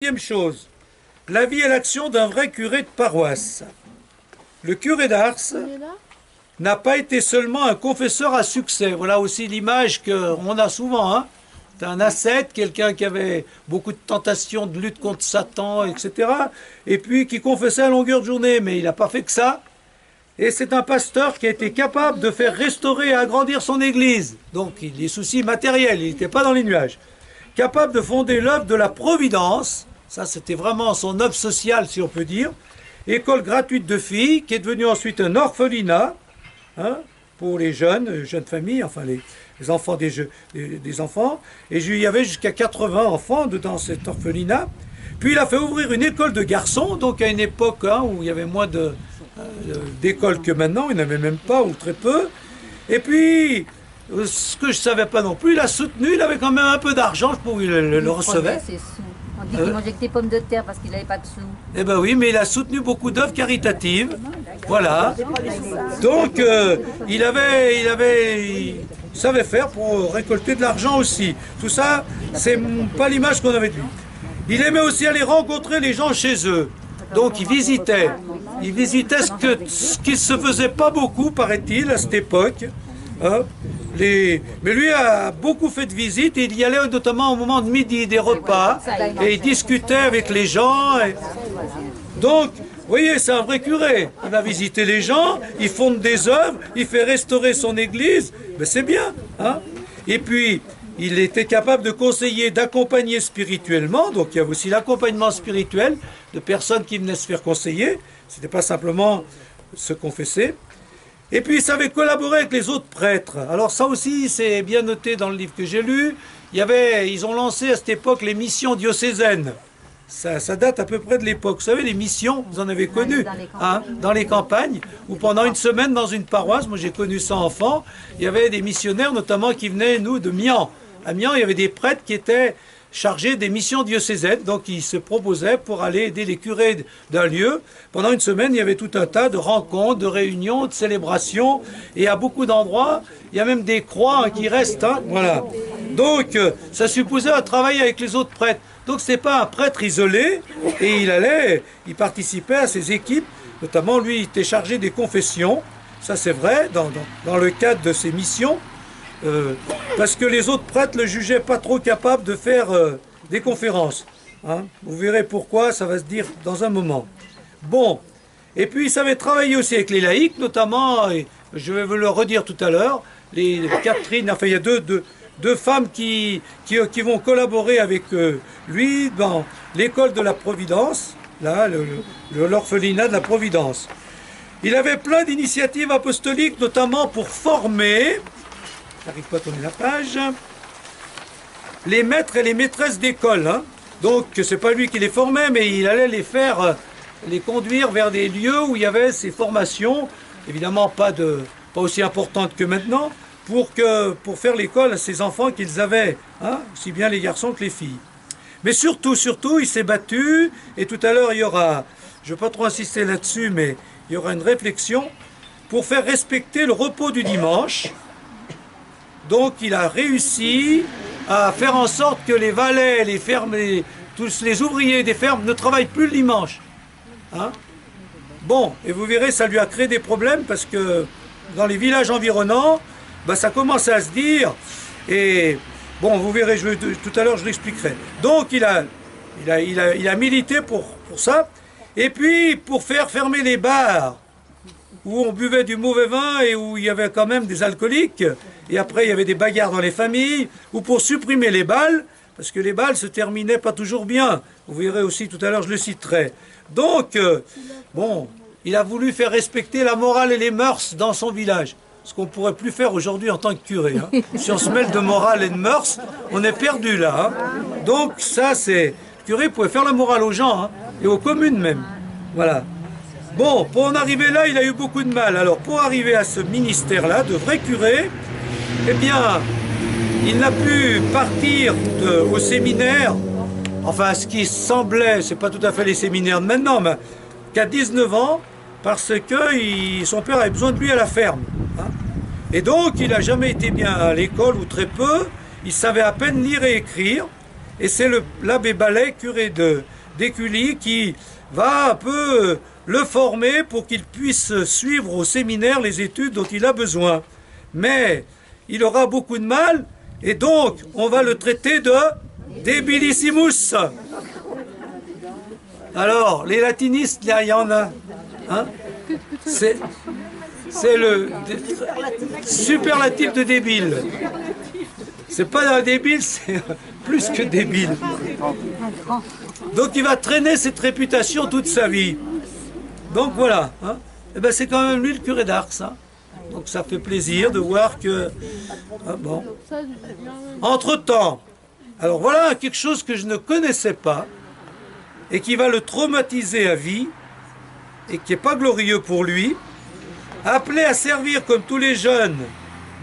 Deuxième chose, la vie et l'action d'un vrai curé de paroisse. Le curé d'Ars n'a pas été seulement un confesseur à succès. Voilà aussi l'image qu'on a souvent. Hein. C'est un ascète, quelqu'un qui avait beaucoup de tentations de lutte contre Satan, etc. Et puis qui confessait à longueur de journée, mais il n'a pas fait que ça. Et c'est un pasteur qui a été capable de faire restaurer et agrandir son église. Donc il a des soucis matériels, il n'était pas dans les nuages. Capable de fonder l'œuvre de la Providence, ça c'était vraiment son œuvre sociale si on peut dire. École gratuite de filles, qui est devenue ensuite un orphelinat, hein, pour les jeunes familles, enfin les enfants des enfants. Et il y avait jusqu'à 80 enfants dans cet orphelinat. Puis il a fait ouvrir une école de garçons, donc à une époque hein, où il y avait moins d'écoles que maintenant, il n'y en avait même pas ou très peu. Et puis, ce que je ne savais pas non plus, il a soutenu, il avait quand même un peu d'argent, je pense qu'il le recevait. On dit qu'il mangeait que des pommes de terre parce qu'il n'avait pas de sous. Eh bien oui, mais il a soutenu beaucoup d'œuvres caritatives. Voilà. Donc, il savait faire pour récolter de l'argent aussi. Tout ça, c'est pas l'image qu'on avait de lui. Il aimait aussi aller rencontrer les gens chez eux. Donc, il visitait. Il visitait ce qui se faisait pas beaucoup, paraît-il, à cette époque. Hein. Mais lui a beaucoup fait de visites, et il y allait notamment au moment de midi, des repas, et il discutait avec les gens. Donc, vous voyez, c'est un vrai curé. Il va visiter les gens, il fonde des œuvres, il fait restaurer son église, mais c'est bien. Hein. Et puis, il était capable de conseiller, d'accompagner spirituellement, donc il y a aussi l'accompagnement spirituel de personnes qui venaient se faire conseiller, ce n'était pas simplement se confesser. Et puis, il savait collaborer avec les autres prêtres. Alors ça aussi, c'est bien noté dans le livre que j'ai lu. Ils ont lancé à cette époque les missions diocésaines. Ça date à peu près de l'époque. Vous savez, les missions, vous en avez connu, dans les campagnes, où pendant une semaine dans une paroisse, moi j'ai connu ça enfant, il y avait des missionnaires notamment qui venaient, nous, de Mian. À Mian, il y avait des prêtres qui étaient chargé des missions diocésaines, donc il se proposait pour aller aider les curés d'un lieu. Pendant une semaine, il y avait tout un tas de rencontres, de réunions, de célébrations, et à beaucoup d'endroits, il y a même des croix qui restent. Hein, voilà. Donc, ça supposait un travail avec les autres prêtres. Donc, ce n'est pas un prêtre isolé, et il participait à ces équipes, notamment lui, il était chargé des confessions, ça c'est vrai, dans le cadre de ses missions. Parce que les autres prêtres le jugeaient pas trop capable de faire des conférences. Hein. Vous verrez pourquoi, ça va se dire dans un moment. Bon, et puis il savait travailler aussi avec les laïcs, notamment, et je vais vous le redire tout à l'heure, les Catherine, enfin il y a deux femmes qui vont collaborer avec lui dans l'école de la Providence, là, l'orphelinat de la Providence. Il avait plein d'initiatives apostoliques, notamment pour former... J'arrive pas à tourner la page. Les maîtres et les maîtresses d'école. Hein. Donc, c'est pas lui qui les formait, mais il allait les conduire vers des lieux où il y avait ces formations, évidemment pas aussi importantes que maintenant, pour faire l'école à ces enfants qu'ils avaient, hein, aussi bien les garçons que les filles. Mais surtout, il s'est battu, et tout à l'heure, il y aura, je ne vais pas trop insister là-dessus, mais il y aura une réflexion pour faire respecter le repos du dimanche. Donc il a réussi à faire en sorte que les valets, les fermes, tous les ouvriers des fermes ne travaillent plus le dimanche. Hein? Bon, et vous verrez, ça lui a créé des problèmes parce que dans les villages environnants, ça commence à se dire, et bon, vous verrez, tout à l'heure je l'expliquerai. Donc il a milité pour ça, et puis pour faire fermer les bars, où on buvait du mauvais vin et où il y avait quand même des alcooliques, et après il y avait des bagarres dans les familles, ou pour supprimer les bals, parce que les bals se terminaient pas toujours bien. Vous verrez aussi tout à l'heure, je le citerai. Donc, bon, il a voulu faire respecter la morale et les mœurs dans son village, ce qu'on ne pourrait plus faire aujourd'hui en tant que curé. Hein. Si on se mêle de morale et de mœurs, on est perdu là. Hein. Donc ça, le curé pouvait faire la morale aux gens, hein, et aux communes même. Voilà. Bon, pour en arriver là, il a eu beaucoup de mal. Alors, pour arriver à ce ministère-là, de vrai curé, eh bien, il n'a pu partir au séminaire, enfin, ce qui semblait, c'est pas tout à fait les séminaires de maintenant, mais qu'à 19 ans, parce que son père avait besoin de lui à la ferme. Hein. Et donc, il n'a jamais été bien à l'école, ou très peu, il savait à peine lire et écrire, et c'est l'abbé Ballet, curé d'Écully qui va un peu le former pour qu'il puisse suivre au séminaire les études dont il a besoin. Mais il aura beaucoup de mal et donc on va le traiter de débilissimus. Alors, les latinistes, là, il y en a. Hein? C'est le superlatif de débile. C'est pas un débile, c'est plus que débile. Donc il va traîner cette réputation toute sa vie. Donc voilà. Hein? Et ben, c'est quand même lui le curé d'Ars. Hein? Donc ça fait plaisir de voir que... Ah, bon. Entre-temps, alors voilà quelque chose que je ne connaissais pas et qui va le traumatiser à vie et qui n'est pas glorieux pour lui. Appelé à servir comme tous les jeunes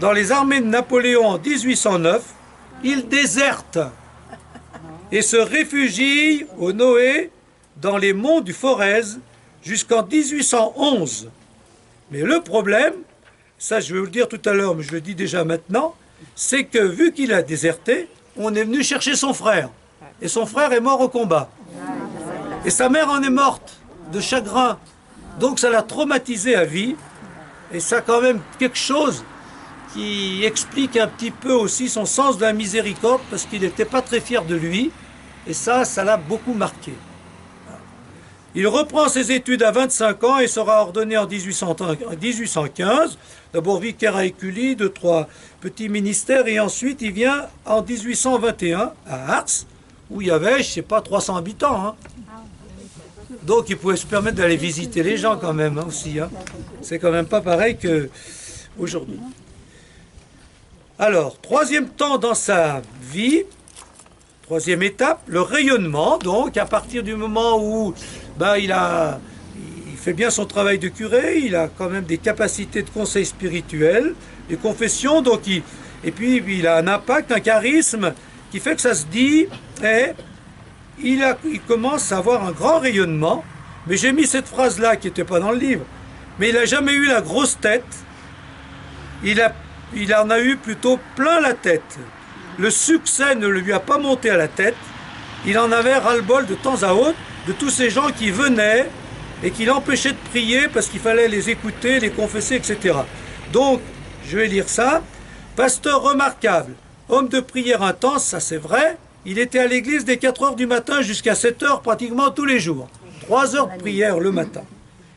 dans les armées de Napoléon en 1809, il déserte et se réfugie au Noé dans les monts du Forez jusqu'en 1811. Mais le problème, ça je vais vous le dire tout à l'heure, mais je le dis déjà maintenant, c'est que vu qu'il a déserté, on est venu chercher son frère. Et son frère est mort au combat. Et sa mère en est morte de chagrin. Donc ça l'a traumatisé à vie. Et ça a quand même quelque chose qui explique un petit peu aussi son sens de la miséricorde, parce qu'il n'était pas très fier de lui. Et ça l'a beaucoup marqué. Il reprend ses études à 25 ans et sera ordonné en 1815. D'abord vicaire à Écully, 2-3 petits ministères, et ensuite il vient en 1821 à Ars, où il y avait, je ne sais pas, 300 habitants. Hein. Donc il pouvait se permettre d'aller visiter les gens quand même, hein, aussi. Hein. C'est quand même pas pareil qu'aujourd'hui. Alors, troisième temps dans sa vie, troisième étape, le rayonnement. Donc, à partir du moment où il fait bien son travail de curé, il a quand même des capacités de conseil spirituel, des confessions, donc et puis il a un impact, un charisme qui fait que ça se dit, et il commence à avoir un grand rayonnement. Mais j'ai mis cette phrase-là qui n'était pas dans le livre. Mais il n'a jamais eu la grosse tête. Il en a eu plutôt plein la tête. Le succès ne lui a pas monté à la tête. Il en avait ras-le-bol de temps à autre de tous ces gens qui venaient et qui l'empêchaient de prier parce qu'il fallait les écouter, les confesser, etc. Donc, je vais lire ça. Pasteur remarquable, homme de prière intense, ça c'est vrai. Il était à l'église dès 4 heures du matin jusqu'à 7 heures pratiquement tous les jours. 3 heures de prière le matin.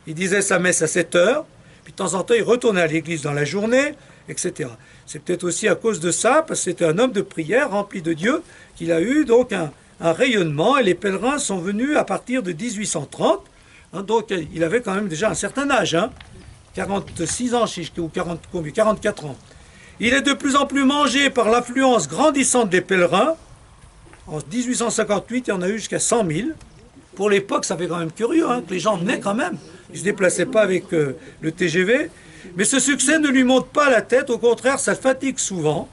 Il disait sa messe à 7 heures, puis de temps en temps il retournait à l'église dans la journée, etc. C'est peut-être aussi à cause de ça, parce que c'était un homme de prière rempli de Dieu, qu'il a eu donc un rayonnement, et les pèlerins sont venus à partir de 1830. Hein, donc il avait quand même déjà un certain âge, hein, 46 ans, ou 44 ans. Il est de plus en plus mangé par l'affluence grandissante des pèlerins. En 1858, il y en a eu jusqu'à 100 000. Pour l'époque, ça fait quand même curieux, hein, que les gens venaient quand même. Ils ne se déplaçaient pas avec le TGV. Mais ce succès ne lui monte pas la tête, au contraire, ça le fatigue souvent.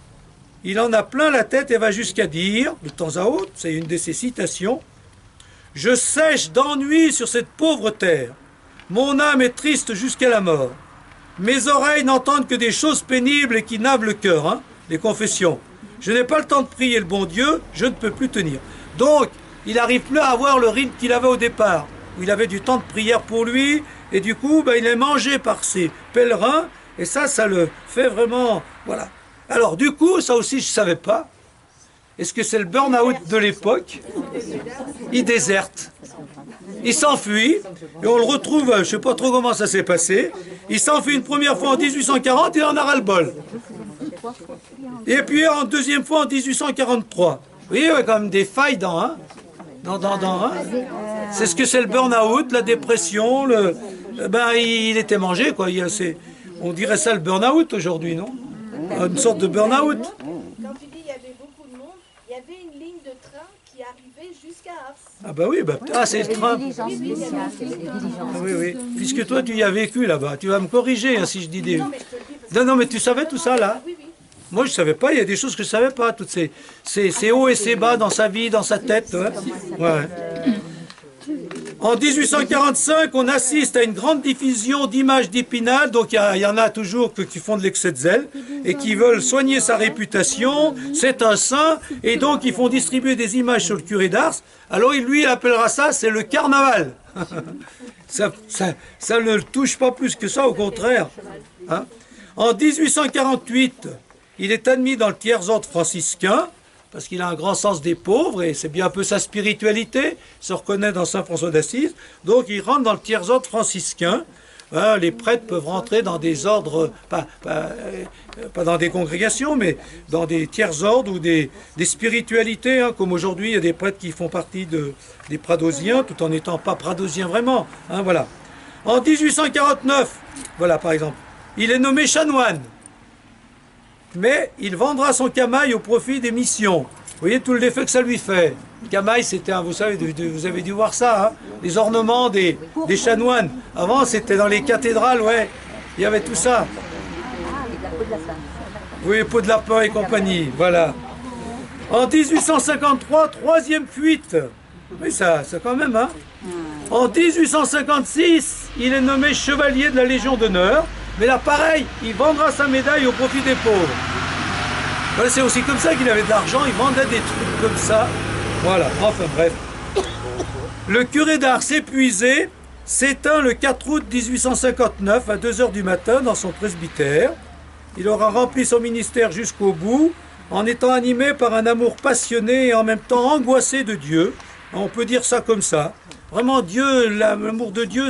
Il en a plein la tête et va jusqu'à dire, de temps à autre, c'est une de ses citations, « Je sèche d'ennui sur cette pauvre terre. Mon âme est triste jusqu'à la mort. Mes oreilles n'entendent que des choses pénibles et qui navent le cœur, hein, les confessions. Je n'ai pas le temps de prier le bon Dieu, je ne peux plus tenir. » Donc, il n'arrive plus à avoir le rythme qu'il avait au départ, où il avait du temps de prière pour lui, et du coup, il est mangé par ses pèlerins, et ça le fait vraiment... Voilà. Alors, du coup, ça aussi, je ne savais pas. Est-ce que c'est le burn-out de l'époque? Il déserte. Il s'enfuit, et on le retrouve, je ne sais pas trop comment ça s'est passé. Il s'enfuit une première fois en 1840, et il en a ras-le-bol. Et puis, en deuxième fois en 1843. Vous voyez, il y a quand même des failles dans... Hein, hein. C'est ce que c'est le burn-out, la dépression, il était mangé, quoi. On dirait ça le burn-out aujourd'hui, non? Une sorte de burn-out. Quand tu dis il y avait beaucoup de monde, il y avait une ligne de train qui arrivait jusqu'à Ars. Ah bah oui, c'est le train. Ah oui. Puisque toi tu y as vécu là-bas, tu vas me corriger hein, si je dis des... Non, mais tu savais tout ça là? Oui. Moi je ne savais pas, il y a des choses que je ne savais pas, toutes ces hauts et ces bas dans sa vie, dans sa tête. Ouais. En 1845, on assiste à une grande diffusion d'images d'Épinal. Donc il y en a toujours qui font de l'excès de zèle et qui veulent soigner sa réputation. C'est un saint. Et donc ils font distribuer des images sur le curé d'Ars. Alors lui, il appellera ça, c'est le carnaval. Ça ne le touche pas plus que ça, au contraire. Hein? En 1848, il est admis dans le tiers-ordre franciscain, parce qu'il a un grand sens des pauvres, et c'est bien un peu sa spiritualité, il se reconnaît dans Saint François d'Assise, donc il rentre dans le tiers-ordre franciscain. Hein, les prêtres peuvent rentrer dans des ordres, pas dans des congrégations, mais dans des tiers-ordres ou des spiritualités, hein, comme aujourd'hui, il y a des prêtres qui font partie des pradosiens, tout en n'étant pas pradosiens vraiment. Hein, voilà. En 1849, voilà par exemple, il est nommé chanoine. Mais il vendra son camail au profit des missions. Vous voyez tout l'effet que ça lui fait. Le camail, c'était, vous savez, vous avez dû voir ça, hein, les ornements des chanoines. Avant, c'était dans les cathédrales, ouais, il y avait tout ça. Oui, peau de lapin et compagnie, voilà. En 1853, troisième fuite. Oui, ça quand même, hein. En 1856, il est nommé chevalier de la Légion d'honneur. Mais là, pareil, il vendra sa médaille au profit des pauvres. Voilà, c'est aussi comme ça qu'il avait de l'argent, il vendait des trucs comme ça. Voilà, enfin bref. Le curé d'Ars épuisé s'éteint le 4 août 1859 à 2 h du matin dans son presbytère. Il aura rempli son ministère jusqu'au bout, en étant animé par un amour passionné et en même temps angoissé de Dieu. On peut dire ça comme ça. Vraiment, Dieu, l'amour de Dieu,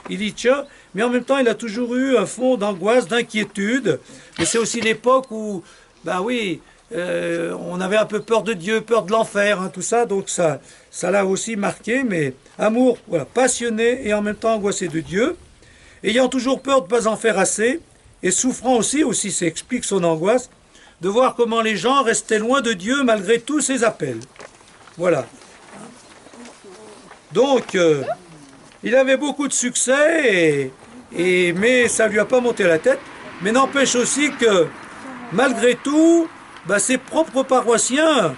il y tient. Mais en même temps, il a toujours eu un fond d'angoisse, d'inquiétude. Et c'est aussi l'époque où, ben oui, on avait un peu peur de Dieu, peur de l'enfer, hein, tout ça. Donc ça l'a aussi marqué. Mais amour, voilà, passionné et en même temps angoissé de Dieu. Ayant toujours peur de ne pas en faire assez. Et souffrant aussi ça explique son angoisse, de voir comment les gens restaient loin de Dieu malgré tous ses appels. Voilà. Donc, il avait beaucoup de succès, mais ça ne lui a pas monté la tête. Mais n'empêche aussi que, malgré tout, ses propres paroissiens,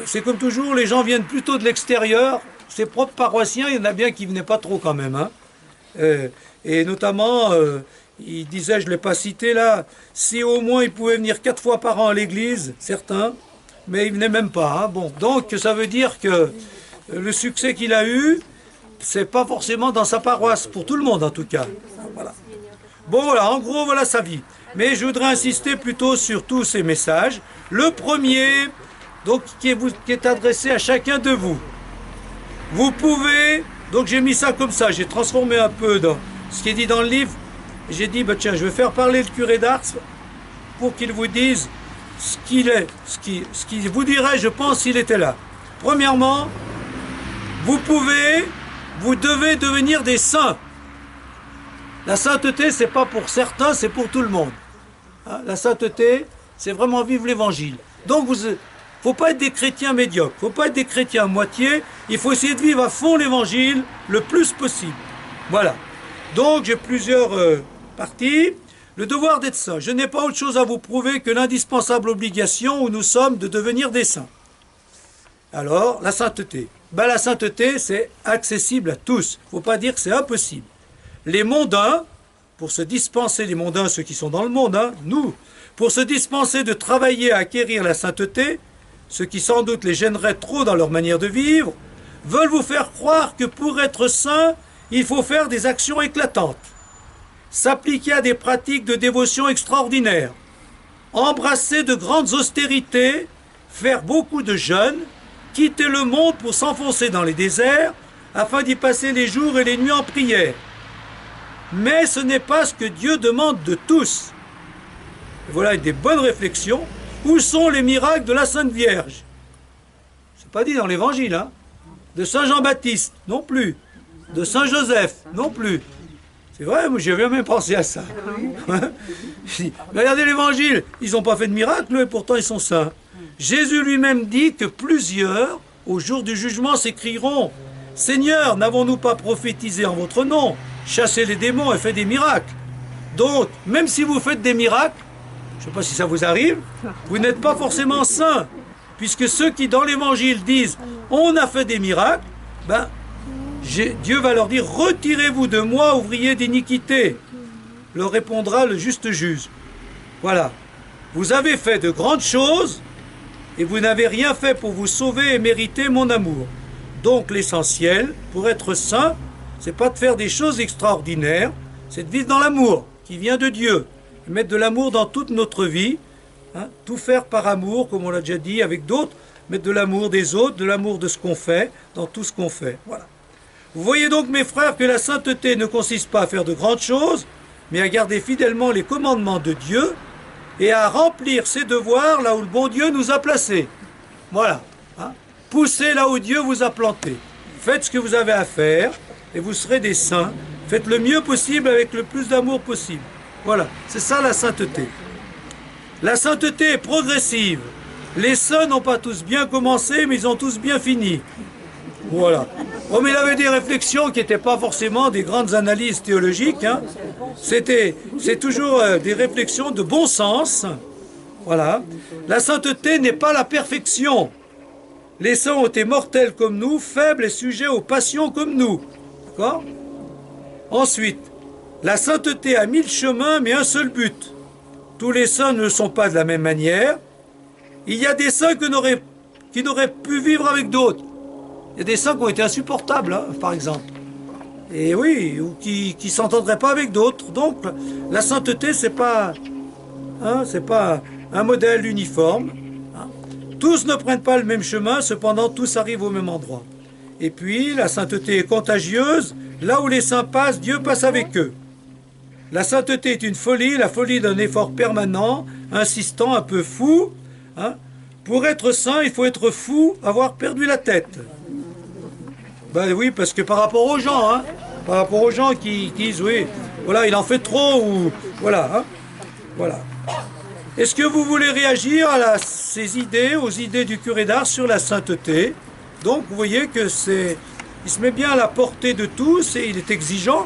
c'est comme toujours, les gens viennent plutôt de l'extérieur. Ses propres paroissiens, il y en a bien qui ne venaient pas trop quand même. Hein. Et notamment, il disait, je ne l'ai pas cité là, si au moins ils pouvaient venir 4 fois par an à l'église, certains, mais ils ne venaient même pas. Hein. Bon, donc ça veut dire que le succès qu'il a eu, c'est pas forcément dans sa paroisse, pour tout le monde en tout cas. Voilà. Bon voilà, en gros voilà sa vie. Mais je voudrais insister plutôt sur tous ces messages. Le premier, donc qui est adressé à chacun de vous. Vous pouvez, donc j'ai mis ça comme ça, j'ai transformé un peu dans ce qui est dit dans le livre. J'ai dit, tiens, je vais faire parler le curé d'Ars pour qu'il vous dise ce qu'il est, ce qu'il vous dirait, je pense, s'il était là. Premièrement, vous devez devenir des saints. La sainteté, c'est pas pour certains, c'est pour tout le monde. Hein, la sainteté, c'est vraiment vivre l'évangile. Donc, il ne faut pas être des chrétiens médiocres, il ne faut pas être des chrétiens à moitié, il faut essayer de vivre à fond l'évangile le plus possible. Voilà. Donc, j'ai plusieurs parties. Le devoir d'être saint. Je n'ai pas autre chose à vous prouver que l'indispensable obligation où nous sommes de devenir des saints. Alors, la sainteté. La sainteté, c'est accessible à tous. Il ne faut pas dire que c'est impossible. Les mondains, pour se dispenser, les mondains, ceux qui sont dans le monde, hein, nous, pour se dispenser de travailler à acquérir la sainteté, ce qui sans doute les gênerait trop dans leur manière de vivre, veulent vous faire croire que pour être saint, il faut faire des actions éclatantes, s'appliquer à des pratiques de dévotion extraordinaires, embrasser de grandes austérités, faire beaucoup de jeûnes, quitter le monde pour s'enfoncer dans les déserts, afin d'y passer les jours et les nuits en prière. Mais ce n'est pas ce que Dieu demande de tous. Et voilà des bonnes réflexions. Où sont les miracles de la Sainte Vierge? C'est pas dit dans l'Évangile, hein. De Saint Jean-Baptiste, non plus. De Saint Joseph, non plus. C'est vrai, moi j'ai même pensé à ça. Mais regardez l'Évangile, ils n'ont pas fait de miracle et pourtant ils sont saints. Jésus lui-même dit que plusieurs, au jour du jugement, s'écrieront « Seigneur, n'avons-nous pas prophétisé en votre nom, chassé les démons et fait des miracles ?» Donc, même si vous faites des miracles, je ne sais pas si ça vous arrive, vous n'êtes pas forcément saints, puisque ceux qui dans l'Évangile disent « On a fait des miracles », Dieu va leur dire, retirez-vous de moi, ouvriers d'iniquité, leur répondra le juste juge. Voilà, vous avez fait de grandes choses, et vous n'avez rien fait pour vous sauver et mériter mon amour. Donc l'essentiel, pour être saint, c'est pas de faire des choses extraordinaires, c'est de vivre dans l'amour qui vient de Dieu. Mettre de l'amour dans toute notre vie, hein, tout faire par amour, comme on l'a déjà dit avec d'autres, mettre de l'amour des autres, de l'amour de ce qu'on fait, dans tout ce qu'on fait. Voilà. Vous voyez donc, mes frères, que la sainteté ne consiste pas à faire de grandes choses, mais à garder fidèlement les commandements de Dieu et à remplir ses devoirs là où le bon Dieu nous a placés. Voilà. Hein. Poussez là où Dieu vous a planté. Faites ce que vous avez à faire et vous serez des saints. Faites le mieux possible avec le plus d'amour possible. Voilà, c'est ça la sainteté. La sainteté est progressive. Les saints n'ont pas tous bien commencé, mais ils ont tous bien fini. Voilà. Oh, mais il avait des réflexions qui n'étaient pas forcément des grandes analyses théologiques. Hein. C'est toujours des réflexions de bon sens. Voilà. La sainteté n'est pas la perfection. Les saints ont été mortels comme nous, faibles et sujets aux passions comme nous. D'accord ? Ensuite, la sainteté a 1000 chemins, mais un seul but. Tous les saints ne sont pas de la même manière. Il y a des saints qui n'auraient pu vivre avec d'autres. Il y a des saints qui ont été insupportables, hein, par exemple. Et oui, ou qui ne s'entendraient pas avec d'autres. Donc, la sainteté, c'est pas un modèle uniforme. Hein. Tous ne prennent pas le même chemin, cependant, tous arrivent au même endroit. Et puis, la sainteté est contagieuse. Là où les saints passent, Dieu passe avec eux. La sainteté est une folie, la folie d'un effort permanent, insistant, un peu fou. Hein. Pour être saint, il faut être fou, avoir perdu la tête. Ben oui, parce que par rapport aux gens, hein, par rapport aux gens qui disent, oui, voilà, il en fait trop, ou voilà, hein, voilà. Est-ce que vous voulez réagir à ces idées, aux idées du curé d'Ars sur la sainteté? Donc, vous voyez que il se met bien à la portée de tous et il est exigeant,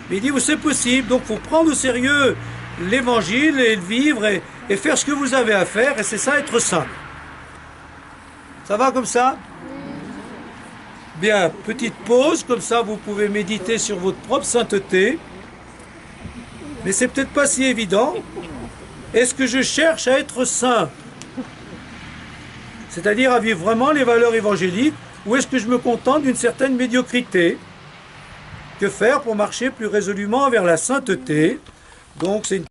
mais il dit, c'est possible, donc il faut prendre au sérieux l'évangile et le vivre et faire ce que vous avez à faire, et c'est ça, être saint. Ça va comme ça? Bien, petite pause, comme ça vous pouvez méditer sur votre propre sainteté. Mais c'est peut-être pas si évident. Est-ce que je cherche à être saint? C'est-à-dire à vivre vraiment les valeurs évangéliques, ou est-ce que je me contente d'une certaine médiocrité? Que faire pour marcher plus résolument vers la sainteté? Donc c'est une